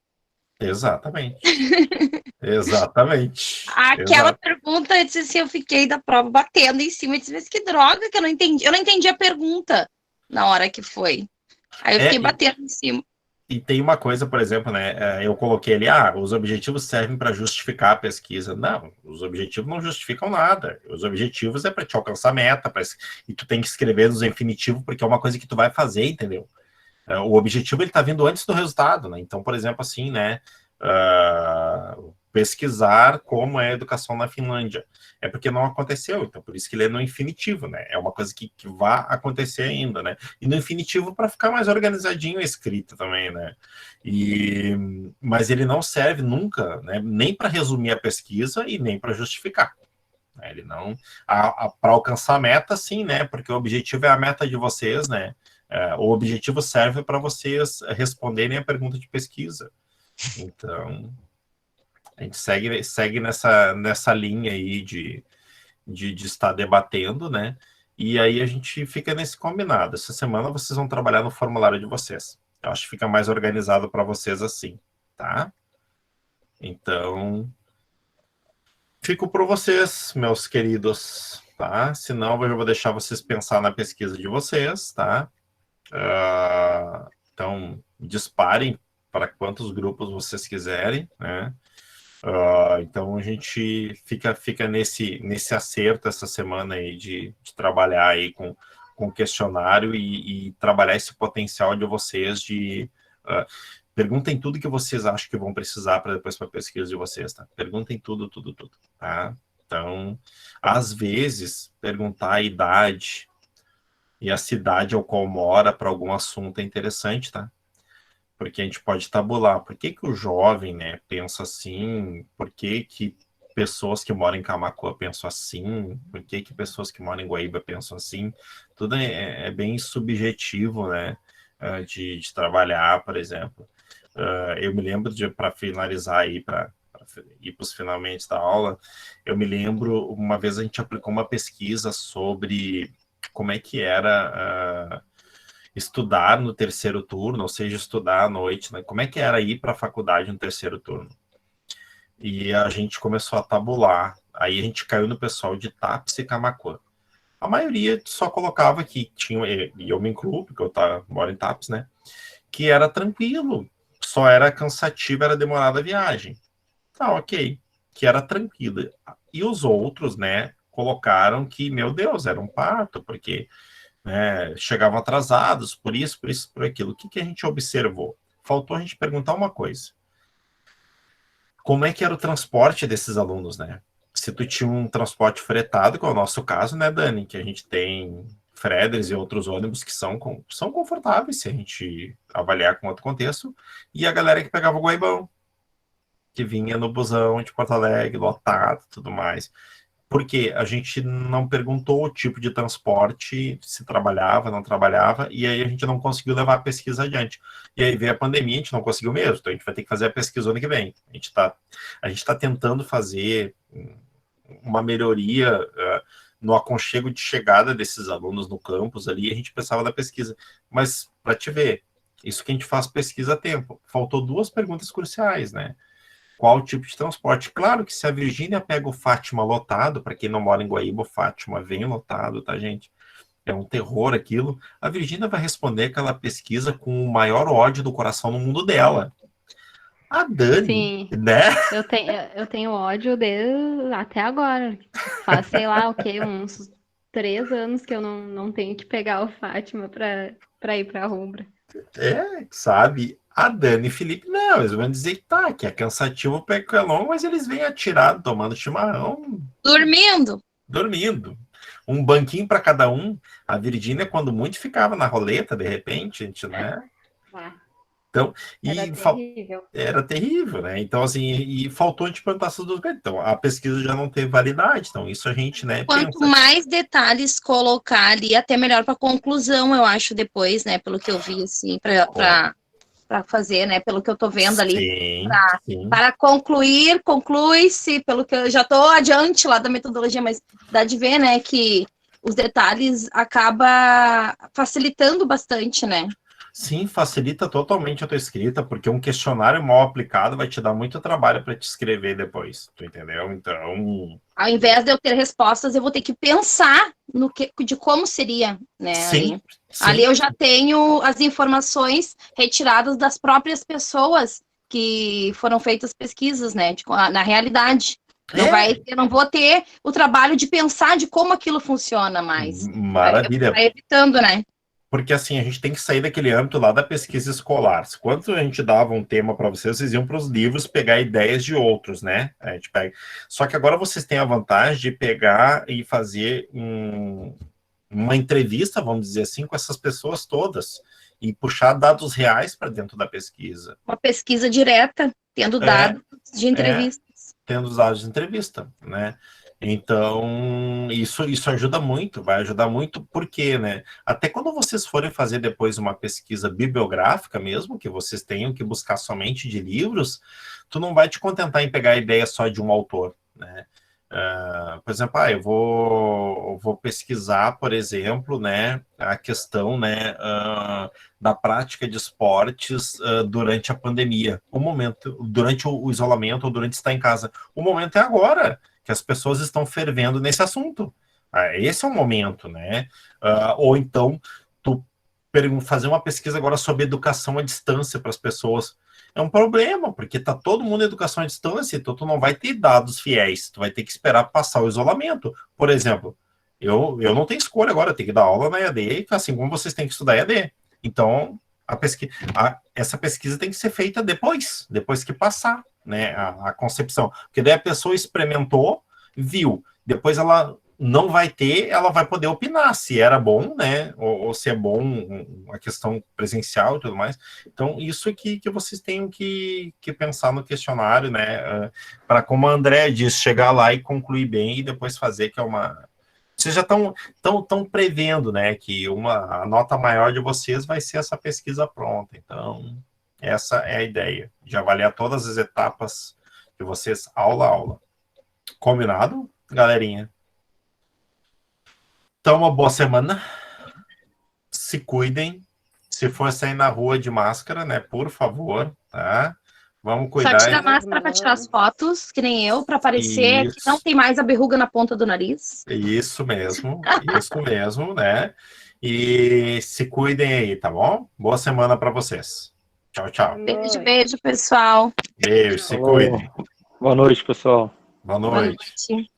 [SPEAKER 1] Exatamente. Exatamente.
[SPEAKER 2] Aquela pergunta, eu disse assim, eu fiquei da prova batendo em cima, eu disse, mas que droga que eu não entendi. Eu não entendi a pergunta na hora que foi. Aí eu fiquei batendo em cima.
[SPEAKER 1] E tem uma coisa, por exemplo, né? Eu coloquei ali, os objetivos servem para justificar a pesquisa. Não, os objetivos não justificam nada. Os objetivos é para te alcançar a meta, e tu tem que escrever nos infinitivos, porque é uma coisa que tu vai fazer, entendeu? O objetivo, ele tá vindo antes do resultado, né? Então, por exemplo, assim, né? Pesquisar como é a educação na Finlândia. É porque não aconteceu, então por isso que ele é no infinitivo, né? É uma coisa que vai acontecer ainda, né? E no infinitivo para ficar mais organizadinho a escrita também, né? Mas ele não serve nunca, né? Nem para resumir a pesquisa e nem para justificar. Ele não... Para alcançar a meta, sim, né? Porque o objetivo é a meta de vocês, né? O objetivo serve para vocês responderem a pergunta de pesquisa. Então... A gente segue nessa linha aí de estar debatendo, né? E aí a gente fica nesse combinado. Essa semana vocês vão trabalhar no formulário de vocês. Eu acho que fica mais organizado para vocês assim, tá? Então, fico por vocês, meus queridos, tá? Senão eu vou deixar vocês pensar na pesquisa de vocês, tá? Então, disparem para quantos grupos vocês quiserem, né? Então a gente fica nesse acerto essa semana aí de trabalhar aí com questionário e trabalhar esse potencial de vocês de perguntem tudo que vocês acham que vão precisar para depois para a pesquisa de vocês, tá? Perguntem tudo, tá? Então, às vezes, perguntar a idade e a cidade ao qual mora para algum assunto é interessante, tá? Porque a gente pode tabular. Por que o jovem, né, pensa assim? Por que pessoas que moram em Camaquã pensam assim? Por que pessoas que moram em Guaíba pensam assim? Tudo é bem subjetivo, né, de trabalhar, por exemplo. Eu me lembro para finalizar aí, para ir para os finalmente da aula, eu me lembro, uma vez a gente aplicou uma pesquisa sobre como é que era estudar no terceiro turno, ou seja, estudar à noite, né? Como é que era ir para a faculdade no terceiro turno? E a gente começou a tabular. Aí a gente caiu no pessoal de TAPS e Camaquã. A maioria só colocava que tinha, e eu me incluo, porque eu moro em TAPS, né? Que era tranquilo, só era cansativo, era demorada a viagem. Tá, ok. Que era tranquilo. E os outros, né, colocaram que, meu Deus, era um parto, porque chegavam atrasados, por isso, por aquilo. O que a gente observou? Faltou a gente perguntar uma coisa. Como é que era o transporte desses alunos, né? Se tu tinha um transporte fretado, que é o nosso caso, né, Dani? Que a gente tem Freders e outros ônibus que são confortáveis, se a gente avaliar com outro contexto, e a galera que pegava o Guaibão, que vinha no busão de Porto Alegre, lotado e tudo mais. Porque a gente não perguntou o tipo de transporte, se trabalhava, não trabalhava, e aí a gente não conseguiu levar a pesquisa adiante. E aí veio a pandemia, a gente não conseguiu mesmo, então a gente vai ter que fazer a pesquisa ano que vem. A gente tá tentando fazer uma melhoria no aconchego de chegada desses alunos no campus ali, e a gente pensava da pesquisa. Mas, para te ver, isso que a gente faz pesquisa a tempo. Faltou 2 perguntas cruciais, né? Qual o tipo de transporte? Claro que se a Virgínia pega o Fátima lotado, para quem não mora em Guaíba, o Fátima vem lotado, tá, gente? É um terror aquilo. A Virgínia vai responder aquela pesquisa com o maior ódio do coração no mundo dela. A Dani,
[SPEAKER 4] Sim,
[SPEAKER 1] né?
[SPEAKER 4] eu tenho ódio dele até agora. Faz, sei lá, o quê? Uns 3 anos que eu não tenho que pegar o Fátima pra ir pra Rumbra.
[SPEAKER 1] Sabe? A Dani e Felipe, não, eles vão dizer que é cansativo o pé que é longo, mas eles vêm atirado, tomando chimarrão, dormindo. Um banquinho para cada um. A Virgínia, quando muito, ficava na roleta, de repente, gente, né? Então, era terrível, né? Então, assim, e faltou a gente perguntar essas 2 coisas. Então, a pesquisa já não teve validade, então isso a gente, né,
[SPEAKER 2] Quanto
[SPEAKER 1] pensa.
[SPEAKER 2] mais detalhes colocar ali, até melhor para conclusão, eu acho, depois, né? Pelo que eu vi, assim, para fazer, né? Pelo que eu tô vendo ali.
[SPEAKER 1] Sim.
[SPEAKER 2] Para conclui-se, pelo que eu já tô adiante lá da metodologia, mas dá de ver, né, que os detalhes acaba facilitando bastante, né?
[SPEAKER 1] Sim, facilita totalmente a tua escrita, porque um questionário mal aplicado vai te dar muito trabalho para te escrever depois, tu entendeu? Então,
[SPEAKER 2] Ao invés de eu ter respostas, eu vou ter que pensar de como seria, né?
[SPEAKER 1] sim.
[SPEAKER 2] Ali eu já tenho as informações retiradas das próprias pessoas que foram feitas pesquisas, né? Na realidade. Eu não vou ter o trabalho de pensar de como aquilo funciona mais.
[SPEAKER 1] Maravilha.
[SPEAKER 2] Vai evitando, né?
[SPEAKER 1] Porque assim, a gente tem que sair daquele âmbito lá da pesquisa escolar. Quando a gente dava um tema para vocês iam para os livros pegar ideias de outros, né? A gente pega. Só que agora vocês têm a vantagem de pegar e fazer uma entrevista, vamos dizer assim, com essas pessoas todas e puxar dados reais para dentro da pesquisa.
[SPEAKER 2] Uma pesquisa direta, tendo dados de entrevistas.
[SPEAKER 1] Tendo os dados de entrevista, né? Então, isso ajuda muito, vai ajudar muito, porque, né? Até quando vocês forem fazer depois uma pesquisa bibliográfica mesmo, que vocês tenham que buscar somente de livros, tu não vai te contentar em pegar a ideia só de um autor, né? Por exemplo, eu vou pesquisar, por exemplo, né, a questão, né, da prática de esportes durante a pandemia. O momento, durante o isolamento ou durante estar em casa. O momento é agora, que as pessoas estão fervendo nesse assunto. Esse é o momento, né? Ou então, tu fazer uma pesquisa agora sobre educação à distância para as pessoas. É um problema, porque tá todo mundo em educação à distância, então tu não vai ter dados fiéis, tu vai ter que esperar passar o isolamento. Por exemplo, eu não tenho escolha agora, eu tenho que dar aula na EAD, assim como vocês têm que estudar EAD. Então, essa pesquisa tem que ser feita depois que passar, né, a concepção. Porque daí a pessoa experimentou, viu, depois ela não vai ter, ela vai poder opinar se era bom, né, ou se é bom a questão presencial e tudo mais. Então, isso aqui que vocês têm que pensar no questionário, né, para, como a André diz, chegar lá e concluir bem e depois fazer, que é uma... Vocês já estão prevendo, né, que a nota maior de vocês vai ser essa pesquisa pronta. Então, essa é a ideia, de avaliar todas as etapas de vocês, aula a aula. Combinado, galerinha? Então, uma boa semana. Se cuidem. Se for sair na rua de máscara, né? Por favor, tá? Vamos cuidar.
[SPEAKER 2] Só tira a máscara para tirar as fotos, que nem eu, para aparecer que não tem mais a verruga na ponta do nariz.
[SPEAKER 1] Isso mesmo, né? E se cuidem aí, tá bom? Boa semana para vocês. Tchau, tchau.
[SPEAKER 2] Beijo, pessoal.
[SPEAKER 1] Beijo, se cuidem.
[SPEAKER 3] Boa noite, pessoal.
[SPEAKER 1] Boa noite.
[SPEAKER 2] Boa noite.